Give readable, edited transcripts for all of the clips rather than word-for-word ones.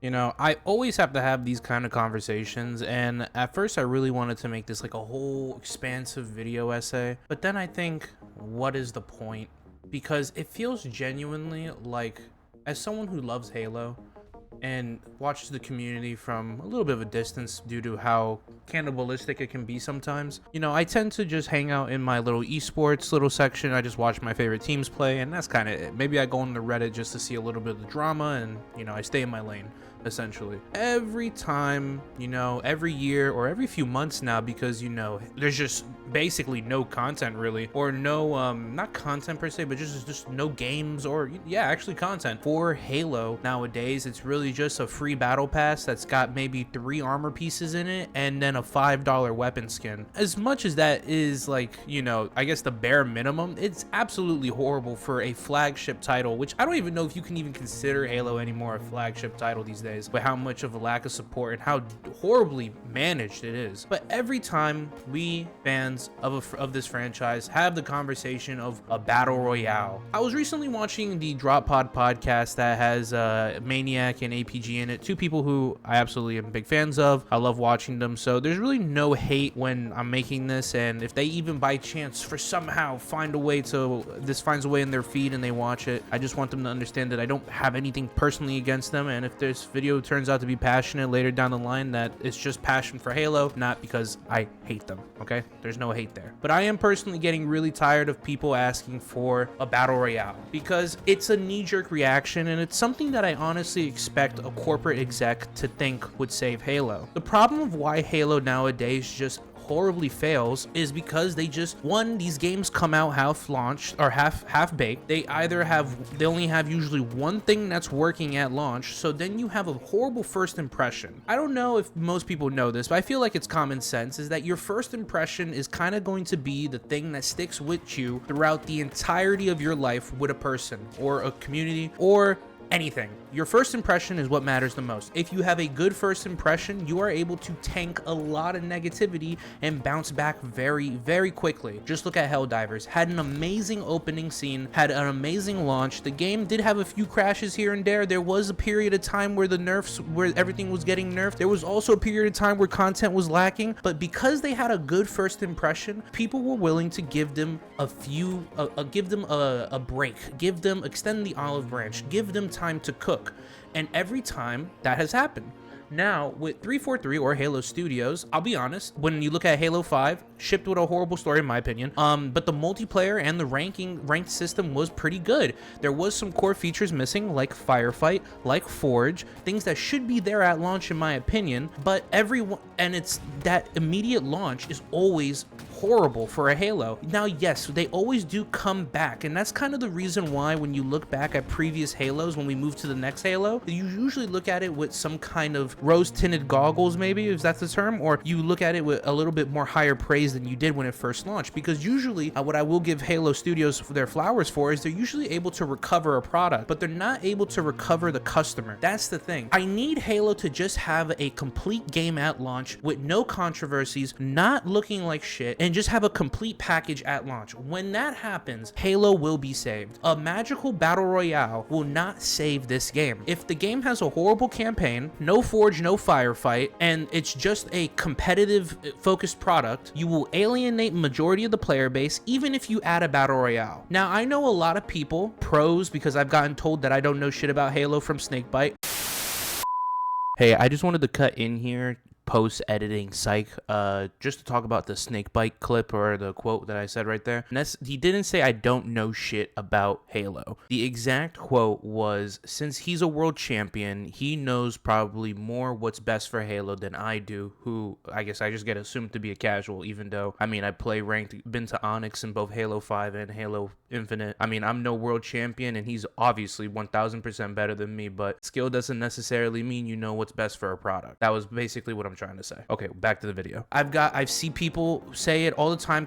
You know, I always have to have these kind of conversations, and at first I really wanted to make this like a whole expansive video essay, but then I think, what is the point? Because it feels genuinely like, as someone who loves Halo and watches the community from a little bit of a distance due to how cannibalistic it can be sometimes, you know, I tend to just hang out in my little esports little section. I just watch my favorite teams play, and that's kind of it. Maybe I go on the Reddit just to see a little bit of the drama, and, you know, I stay in my lane essentially. Every time, you know, every year or every few months now, because, you know, there's just basically no content really, or no not content per se, but just no games, or yeah, actually content for Halo nowadays. It's really just a free battle pass that's got maybe 3 armor pieces in it and then a $5 weapon skin. As much as that is, like, you know, I guess the bare minimum, it's absolutely horrible for a flagship title, which I don't even know if you can even consider Halo anymore a flagship title these days, but how much of a lack of support and how horribly managed it is. But every time we fans of this franchise have the conversation of a battle royale, I was recently watching the Drop Pod podcast that has Maniac and APG in it, 2 people who I absolutely am big fans of. I love watching them, so there's really no hate when I'm making this, and if they even by chance for somehow find a way to this finds a way in their feed and they watch it, I just want them to understand that I don't have anything personally against them, and if this video turns out to be passionate later down the line, that it's just passion for Halo, not because I hate them. Okay, there's no hate there. But I am personally getting really tired of people asking for a battle royale, because it's a knee-jerk reaction, and it's something that I honestly expect a corporate exec to think would save Halo. The problem of why Halo nowadays just horribly fails is because they just, one, these games come out half launched or half baked. They only have usually one thing that's working at launch, so then you have a horrible first impression. I don't know if most people know this, but I feel like it's common sense, is that your first impression is kind of going to be the thing that sticks with you throughout the entirety of your life with a person or a community or anything. Your first impression is what matters the most. If you have a good first impression, you are able to tank a lot of negativity and bounce back very, very quickly. Just look at Helldivers. Had an amazing opening scene, had an amazing launch. The game did have a few crashes here and there. There was a period of time where where everything was getting nerfed. There was also a period of time where content was lacking, but because they had a good first impression, people were willing to give them a break, extend the olive branch, give them time to cook. And every time that has happened. Now, with 343 or Halo Studios, I'll be honest, when you look at Halo 5, shipped with a horrible story in my opinion, but the multiplayer and the ranked system was pretty good. There was some core features missing, like Firefight, like Forge, things that should be there at launch in my opinion, but it's that immediate launch is always horrible for a Halo. Now, yes, they always do come back, and that's kind of the reason why when you look back at previous Halos, when we move to the next Halo, you usually look at it with some kind of rose-tinted goggles, maybe, if that's the term, or you look at it with a little bit more higher praise than you did when it first launched, because usually what I will give Halo Studios their flowers for is they're usually able to recover a product, but they're not able to recover the customer. That's the thing. I need Halo to just have a complete game at launch with no controversies, not looking like shit, and just have a complete package at launch. When that happens, Halo will be saved. A magical battle royale will not save this game. If the game has a horrible campaign, no Forge, no Firefight, and it's just a competitive focused product, you will alienate majority of the player base, even if you add a battle royale. Now, I know a lot of people, pros, because I've gotten told that I don't know shit about Halo from Snakebite. Hey, I just wanted to cut in here post-editing psych just to talk about the Snakebite clip, or the quote that I said right there. And he didn't say I don't know shit about Halo. The exact quote was, since he's a world champion, he knows probably more what's best for Halo than I do, who I guess I just get assumed to be a casual, even though, I mean, I play ranked, been to Onyx in both Halo 5 and Halo Infinite. I mean, I'm no world champion, and he's obviously 1000% better than me, but skill doesn't necessarily mean you know what's best for a product. That was basically what I'm trying to say. Okay, back to the video. I've seen people say it all the time,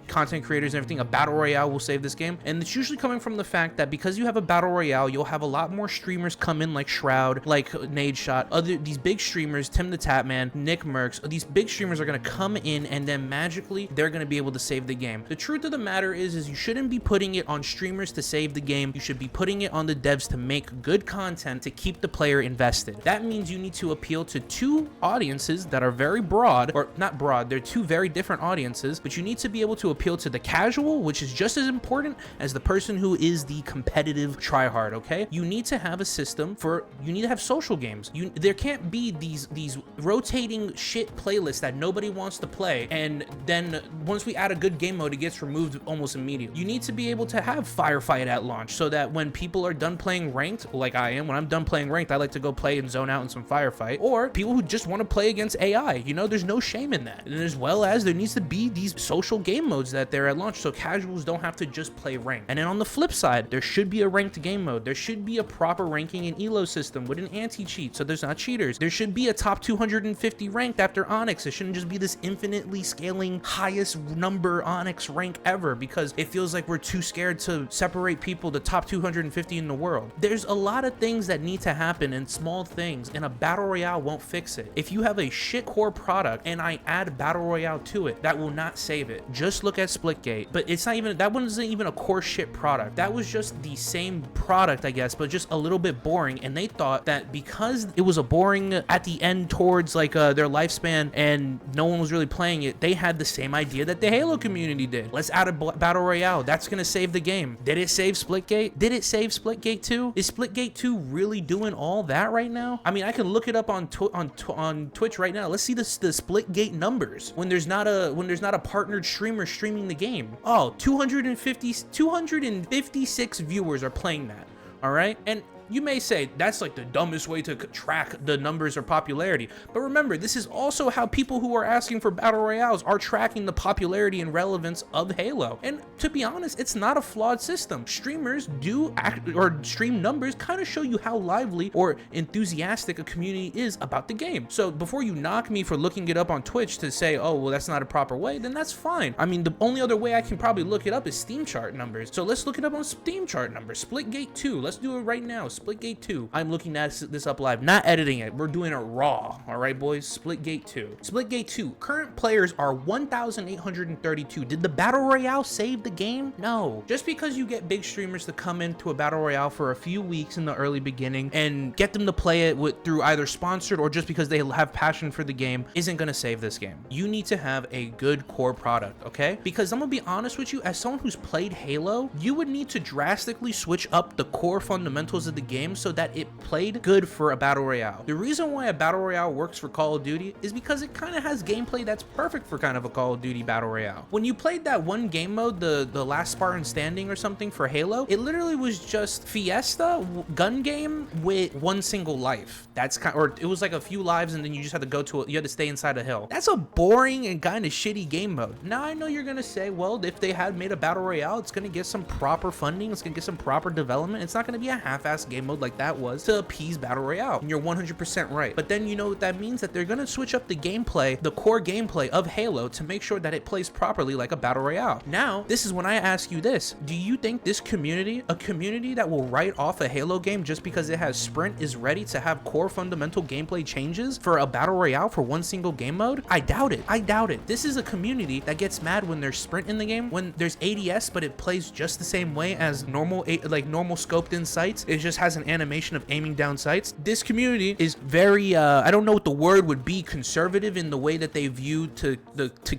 content creators and everything, a battle royale will save this game. And it's usually coming from the fact that because you have a battle royale, you'll have a lot more streamers come in, like Shroud, like Nadeshot, these big streamers, Tim the Tatman, Nick Mercs. These big streamers are going to come in, and then magically they're going to be able to save the game. The truth of the matter is you shouldn't be putting it on streamers to save the game. You should be putting it on the devs to make good content to keep the player invested. That means you need to appeal to two audiences that are very broad, or not broad, they're two very different audiences, but you need to be able to appeal to the casual, which is just as important as the person who is the competitive tryhard. Okay, you need to have a system you need to have social games. There can't be these rotating shit playlists that nobody wants to play, and then once we add a good game mode, it gets removed almost immediately. You need to be able to have firefight at launch, so that when people are done playing ranked, like I am, when I'm done playing ranked, I like to go play and zone out in some firefight, or people who just want to play against AI. You know, there's no shame in that. And as well as there needs to be these social game modes that they're at launch, so casuals don't have to just play ranked. And then on the flip side, there should be a ranked game mode. There should be a proper ranking and elo system with an anti-cheat, so there's not cheaters. There should be a top 250 ranked after Onyx. It shouldn't just be this infinitely scaling highest number Onyx rank ever, because it feels like we're too scared to separate people, the top 250 in the world. There's a lot of things that need to happen, and small things, and a battle royale won't fix it. If you have a shit core product and I add battle royale to it, that will not save it. Just look at Splitgate. But it's not even, that wasn't even a core shit product. That was just the same product, I guess, but just a little bit boring. And they thought that because it was a boring at the end towards like their lifespan and no one was really playing it, they had the same idea that the Halo community did. Let's add a battle royale. That's gonna save the game. Did it save Splitgate? Did it save Splitgate 2? Is Splitgate 2 really doing all that right now? I mean, I can look it up on Twitch right now. Let's see the Splitgate numbers when there's not a partnered streamer streaming the game. Oh, 256 viewers are playing that. All right, and you may say that's like the dumbest way to track the numbers or popularity, but remember, this is also how people who are asking for battle royales are tracking the popularity and relevance of Halo. And to be honest, it's not a flawed system. Streamers do act, or stream numbers kind of show you how lively or enthusiastic a community is about the game. So before you knock me for looking it up on Twitch to say, oh, well, that's not a proper way, then that's fine. I mean, the only other way I can probably look it up is Steam chart numbers. So let's look it up on Steam chart numbers. Splitgate 2, let's do it right now. Splitgate 2. I'm looking at this up live, not editing it. We're doing it raw. All right, boys. Splitgate 2. Splitgate 2. Current players are 1,832. Did the battle royale save the game? No. Just because you get big streamers to come into a battle royale for a few weeks in the early beginning and get them to play it through either sponsored or just because they have passion for the game isn't going to save this game. You need to have a good core product, okay? Because I'm going to be honest with you, as someone who's played Halo, you would need to drastically switch up the core fundamentals of the game so that it played good for a battle royale. The reason why a battle royale works for Call of Duty is because it kind of has gameplay that's perfect for kind of a Call of Duty battle royale. When you played that one game mode, the Last Spartan Standing or something for Halo, it literally was just Fiesta gun game with one single life. That's kind, or it was like a few lives and then you just had to go to you had to stay inside a hill. That's a boring and kind of shitty game mode. Now I know you're gonna say, well, if they had made a battle royale, it's gonna get some proper funding, it's gonna get some proper development. It's not gonna be a half-ass game mode like that was to appease battle royale, and you're 100% right. But then you know what that means, that they're gonna switch up the gameplay, the core gameplay of Halo, to make sure that it plays properly like a battle royale. Now this is when I ask you this: do you think this community, a community that will write off a Halo game just because it has sprint, is ready to have core fundamental gameplay changes for a battle royale for one single game mode? I doubt it. I doubt it. This is a community that gets mad when there's sprint in the game, when there's ADS but it plays just the same way as normal scoped in sights. It just has an animation of aiming down sights. This community is very I don't know what the word would be, conservative in the way that they view to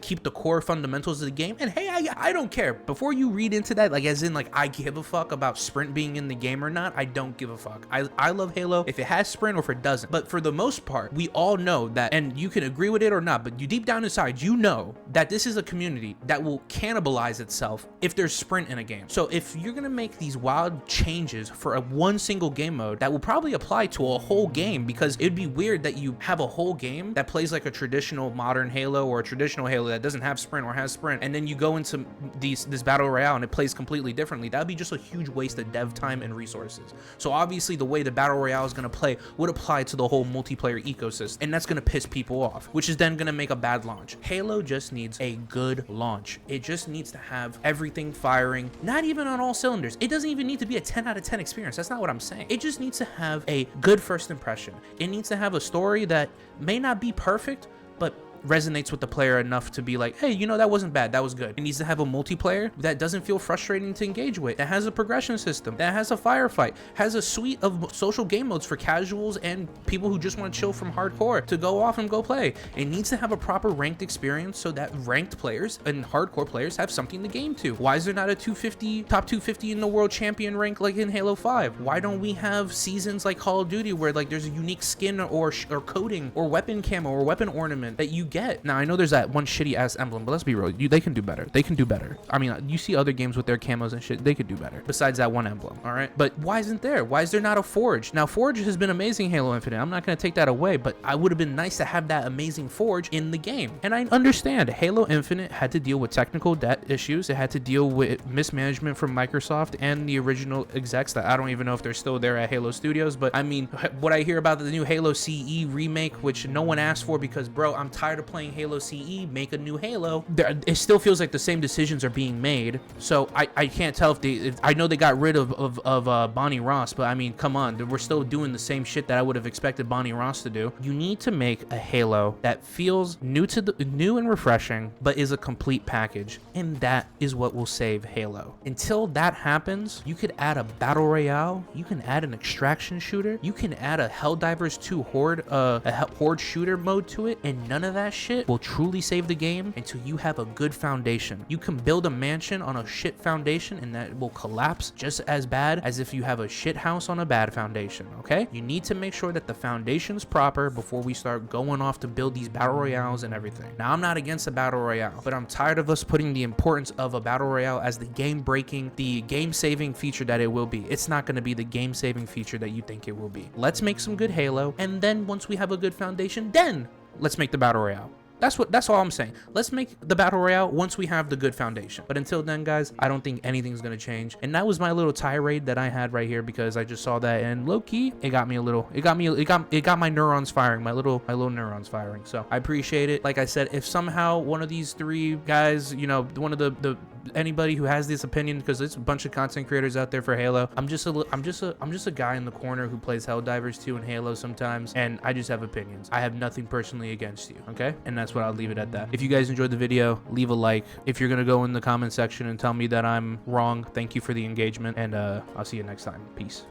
keep the core fundamentals of the game. And hey, I don't care. Before you read into that, like as in like I give a fuck about sprint being in the game or not, I don't give a fuck. I love Halo if it has sprint or if it doesn't. But for the most part, we all know that, and you can agree with it or not, but you deep down inside, you know that this is a community that will cannibalize itself if there's sprint in a game. So if you're gonna make these wild changes for a one single single game mode that will probably apply to a whole game, because it'd be weird that you have a whole game that plays like a traditional modern Halo or a traditional Halo that doesn't have sprint or has sprint, and then you go into this battle royale and it plays completely differently. That would be just a huge waste of dev time and resources. So obviously the way the battle royale is going to play would apply to the whole multiplayer ecosystem, and that's going to piss people off, which is then going to make a bad launch. Halo just needs a good launch. It just needs to have everything firing, not even on all cylinders. It doesn't even need to be a 10 out of 10 experience. That's not what I'm saying. It just needs to have a good first impression. It needs to have a story that may not be perfect, but resonates with the player enough to be like, hey, you know, that wasn't bad, that was good. It needs to have a multiplayer that doesn't feel frustrating to engage with, that has a progression system, that has a firefight, has a suite of social game modes for casuals and people who just want to chill from hardcore to go off and go play. It needs to have a proper ranked experience so that ranked players and hardcore players have something to game to. Why is there not a top 250 in the world champion rank like in Halo 5? Why don't we have seasons like Call of Duty where like there's a unique skin or coating or weapon camo or weapon ornament that you get? Now I know there's that one shitty ass emblem, but let's be real, they can do better. They can do better. I mean, you see other games with their camos and shit, they could do better besides that one emblem. All right, but why isn't there? Why is there not a Forge? Now Forge has been amazing Halo Infinite, I'm not going to take that away, but I would have been nice to have that amazing Forge in the game. And I understand Halo Infinite had to deal with technical debt issues, it had to deal with mismanagement from Microsoft and the original execs that I don't even know if they're still there at Halo Studios. But I mean, what I hear about the new Halo CE remake, which no one asked for, because bro, I'm tired of playing Halo CE, make a new Halo. It still feels like the same decisions are being made. So I can't tell if I know they got rid of Bonnie Ross, but I mean, come on, we're still doing the same shit that I would have expected Bonnie Ross to do. You need to make a Halo that feels new and refreshing, but is a complete package, and that is what will save Halo. Until that happens, you could add a battle royale, you can add an extraction shooter, you can add a Helldivers 2 horde, a horde shooter mode to it, and none of that shit will truly save the game until you have a good foundation. You can build a mansion on a shit foundation and that will collapse just as bad as if you have a shit house on a bad foundation, okay? You need to make sure that the foundation's proper before we start going off to build these battle royales and everything. Now, I'm not against a battle royale, but I'm tired of us putting the importance of a battle royale as the game-breaking, the game-saving feature that it will be. It's not going to be the game-saving feature that you think it will be. Let's make some good Halo, and then once we have a good foundation, then let's make the battle royale. That's all I'm saying. Let's make the battle royale once we have the good foundation. But until then, guys, I don't think anything's gonna change. And that was my little tirade that I had right here because I just saw that, and low key, it got my neurons firing, my little neurons firing. So I appreciate it. Like I said, if somehow one of these three guys, you know, one of the anybody who has this opinion, because there's a bunch of content creators out there for Halo, I'm just a guy in the corner who plays Helldivers 2 and Halo sometimes, and I just have opinions. I have nothing personally against you, okay? And that's what I'll leave it at that. If you guys enjoyed the video, leave a like. If you're gonna go in the comment section and tell me that I'm wrong, thank you for the engagement, and I'll see you next time. Peace.